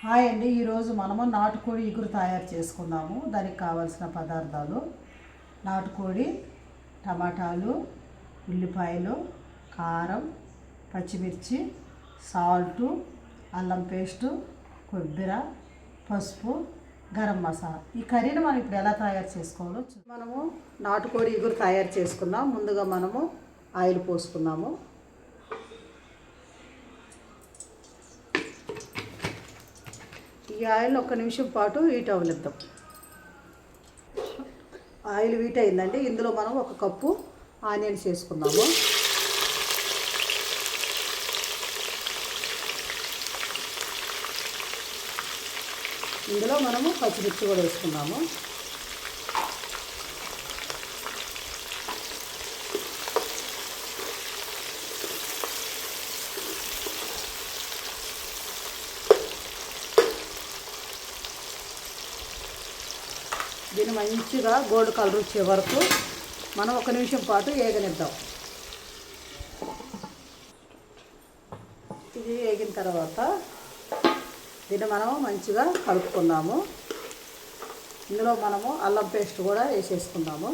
Hi అండి, ఈరోజు మనము నాటుకోడి ఇగురు తయారు చేసుకుందాము. దానికి కావాల్సిన పదార్థాలు: నాటుకోడి, టమాటాలు, ఉల్లిపాయలు, కారం, పచ్చిమిర్చి, సాల్టు, అల్లం పేస్టు, కొబ్బరి, పసుపు, గరం మసాలా. ఈ కర్రీని మనం ఇప్పుడు ఎలా తయారు చేసుకోవాలో మనము నాటుకోడి ఇగురు తయారు చేసుకుందాం. ముందుగా మనము ఆయిల్ పోసుకున్నాము. ఈ ఆయిల్ 1 నిమిషం పాటు హీట్ అవనిద్దాం. ఆయిల్ హీట్ అయిందండి. ఇందులో మనం 1 కప్పు ఆనియన్స్ వేసుకుందాము. ఇందులో మనము పచ్చిమిర్చి కూడా వేసుకుందాము. దీన్ని మంచిగా గోల్డ్ కలర్ వచ్చే వరకు మనం 1 నిమిషం పాటు వేగనిద్దాం. ఇది వేగిన తర్వాత దీన్ని మనం మంచిగా కలుపుకుందాము. ఇందులో మనము అల్లం పేస్ట్ కూడా వేసేసుకుందాము.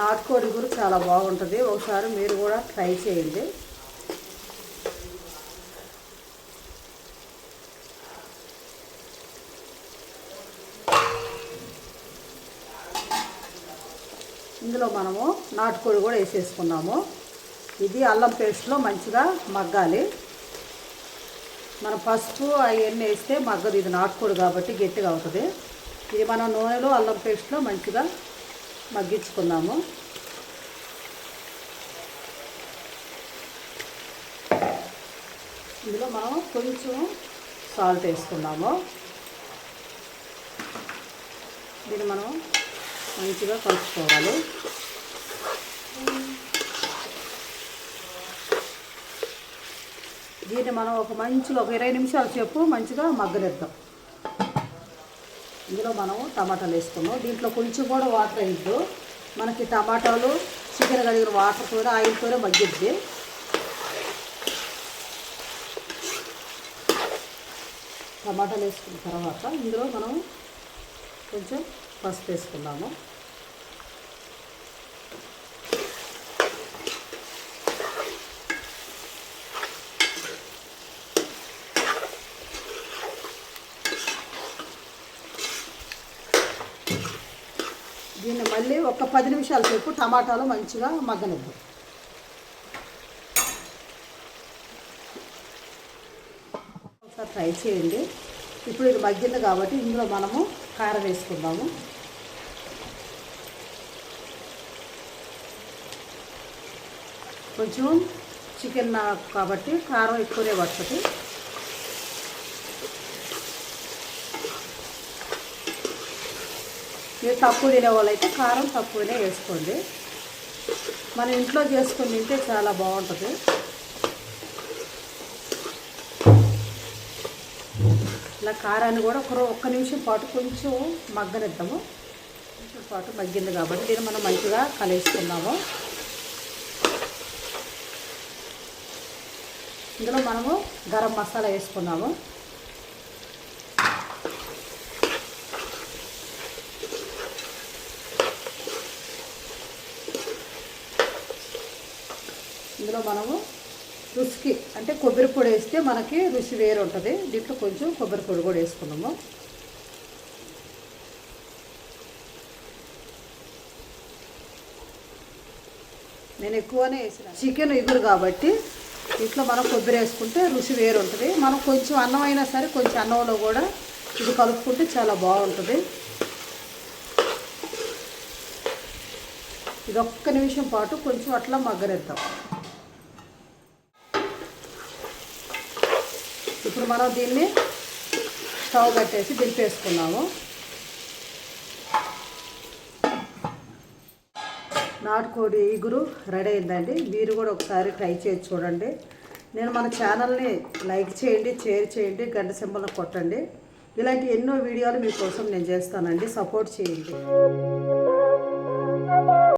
నాటుకోడి కూడా చాలా బాగుంటుంది. ఒకసారి మీరు కూడా ట్రై చేయండి. ఇందులో మనము నాటుకోడి కూడా వేసేసుకున్నాము. ఇది అల్లం పేస్ట్లో మంచిగా మగ్గాలి. మన పసుపు అవన్నీ వేస్తే మగ్గదు. ఇది నాటుకోడి కాబట్టి గట్టిగా అవుతుంది. ఇది మనం నూనెలో అల్లం పేస్ట్లో మంచిగా మగ్గించుకున్నాము. ఇందులో మనం కొంచెం సాల్ట్ వేసుకున్నాము. దీన్ని మనం మంచిగా కలుపుకోవాలి. దీన్ని మనం ఒక 20 నిమిషాల సేపు మంచిగా మగ్గనిద్దాం. ఇందులో మనము టమాటాలు వేసుకున్నాం. దీంట్లో కొంచెం కూడా వాటర్ వేయద్దు. మనకి టమాటాలు చికెన్ కడిగిన వాటర్తో ఆయిల్తోనే మగ్గిద్ది. టమాటాలు వేసుకున్న తర్వాత ఇందులో మనం కొంచెం పసుపు వేసుకున్నాము. దీన్ని మళ్ళీ ఒక 10 నిమిషాల సేపు టమాటాలు మంచిగా మగ్గనిద్దాం. ఒకసారి ట్రై చేయండి. ఇప్పుడు ఇది మగ్గింది కాబట్టి ఇందులో మనము కారం వేసుకుందాము. కొంచెం చికెన్ కాబట్టి కారం ఎక్కువనే పడుతుంది. మీరు తక్కువ తినే వాళ్ళైతే కారం తక్కువనే వేసుకోండి. మన ఇంట్లో చేసుకొని తింటే చాలా బాగుంటుంది. ఇలా కారాన్ని కూడా 1 నిమిషం పాటు కొంచెం మగ్గనిద్దాము. నిమిషం పాటు మగ్గింది కాబట్టి దీన్ని మనం మంచిగా కలిసుకుందాము. ఇందులో మనము గరం మసాలా వేసుకున్నాము. ఇందులో మనము రుచికి అంటే కొబ్బరి పొడి వేస్తే మనకి రుచి వేరు ఉంటుంది. దీంట్లో కొంచెం కొబ్బరి పొడి కూడా వేసుకున్నాము. నేను ఎక్కువనే వేసిన చికెన్ ఇగురు కాబట్టి దీంట్లో మనం కొబ్బరి వేసుకుంటే రుచి వేరు ఉంటుంది. మనం కొంచెం అన్నం అయినా సరే కొంచెం అన్నంలో కూడా ఇది కలుపుకుంటే చాలా బాగుంటుంది. ఇది 1 నిమిషం పాటు కొంచెం అట్లా మగ్గనిద్దాం. ఇప్పుడు మనం దీన్ని స్టవ్ కట్టేసి దింపేసుకున్నాము. నాటుకోడి ఇగురు రెడీ అయిందండి. మీరు కూడా ఒకసారి ట్రై చేసి చూడండి. నేను మన ఛానల్ని లైక్ చేయండి, షేర్ చేయండి, గంట సింబల్ని కొట్టండి. ఇలాంటి ఎన్నో వీడియోలు మీకోసం నేను చేస్తానండి. సపోర్ట్ చేయండి.